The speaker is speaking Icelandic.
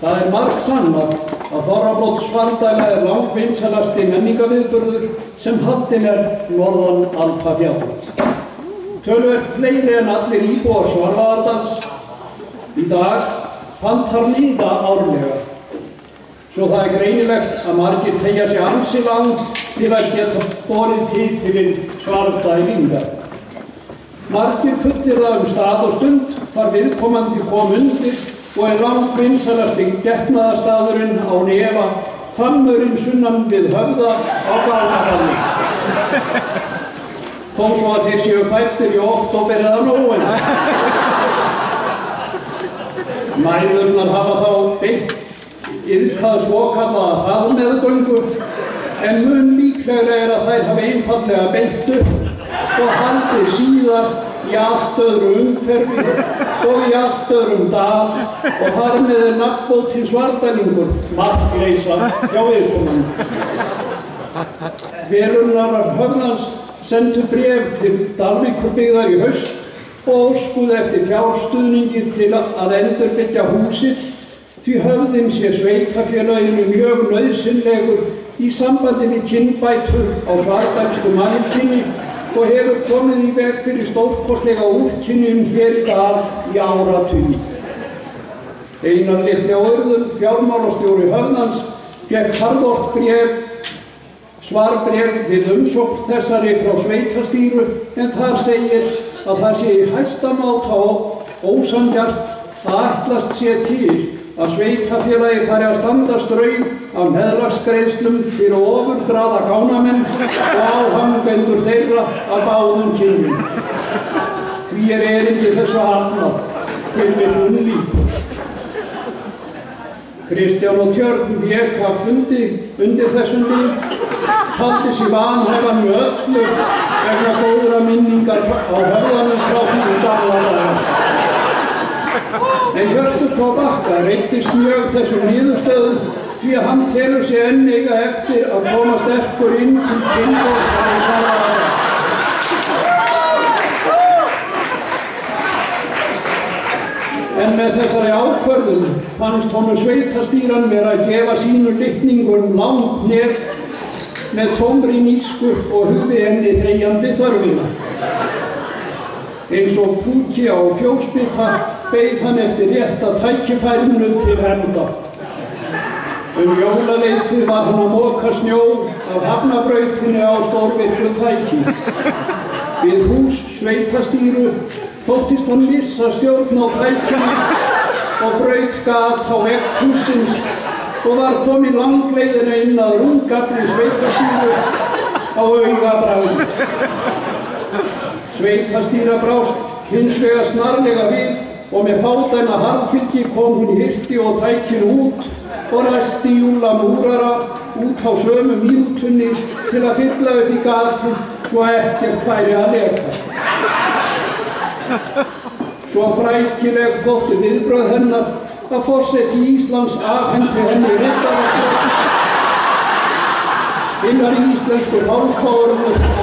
Það margsannað að Þorrablót Svardæla langvinsælasti menningarviðburður sem haldinn norðan Alpafjallans. Töluvert fleiri en allir íbúar Svarfaðardals í dag pantar miða árlega. Svo það greinilegt að margir teygja sig ansi langt til að geta borið titilinn Svardælingar. Margir fullyrða stað og stund þar viðkomandi kom undir og langvinsælasti getnaðarstaðurinn án efa Hvammurinn sunnan við Höfða á Gáðarhalli. Þó svo að þeir séu fæddir í október eða nóvember. Mæðurnar hafa þá beitt iðkað svokallaða hraðmeðgöngu en mun líklegri að þær hafa einfaldlega beitt upp og haldið síðar í allt öðru umhverfi og í allt öðrum dal og þar með nafnbótinn Svardælingur markleysa hjá viðkomandi. Verunarar Höfðans sendu bréf til Dalvíkurbyggðar í haust og óskuðu eftir fjárstuðningi til að endurbyggja húsið því Höfðinn sé sveitarfélaginu mjög nauðsynlegur í sambandi við kynbætur á svardælsku mannkyni og hefur komið í veg fyrir stórkostlega úrkynjun hér í dal í áratugi. Einar Litli Árðun, fjármálastjóri Höfðans, fékk harðort svarbréf við umsókn þessari frá sveitarstýru en þar segir að það sé í hæsta máta ósanngjarnt að ætlast sé til að sveitarfélagi fari að standa straum af meðlagsgreiðslum fyrir ofurgráða gánamenn og áhangendur þeirra af báðum kynjum. Því erindi þessu hafnað tilviljun lýkur. Kristján á Tjörn vék af fundi undir þessum lið, taldi sig vanhæfan með öllu vegna góðra minningar á Höfðanum frá því gamla daga. En Hjörtur frá Bakka reiddist mjög þessum niðurstöðum því að hann telur sig enn eiga eftir að koma sterkur inn sem kynbóðsmaður í Svarfaðardal. En með þessari ákvörðun fannst honum sveitarstýran vera að gefa sínu litningun langt ned með tómri nísku og hugði henni þegjandi þörfina. Eins og púki á fjósbita beið hann eftir rétta tækifærinu til hefnda. Jólaleitið var hann að moka snjó af hafnabrautinni á stórvirku tæki. Við hús sveitarstýru þóttist hann missa stjórn á tækinu og braut gat á vegg hússins og var kominn langleiðina inn að rúmgafli sveitarstýru á augabragði. Sveitarstýra brást hins vegar snarlega við og með fádæma harðfylgi kom hún hirti og tækinu út og ræsti Júlla múrara út á sömu mínútunni til að fylla upp í gatið svo ekkert færi að leka. Svo frækileg þótti viðbrögð hennar að forseti Íslands afhenti henni riddaraflokk hinnar íslensku fálkárunu á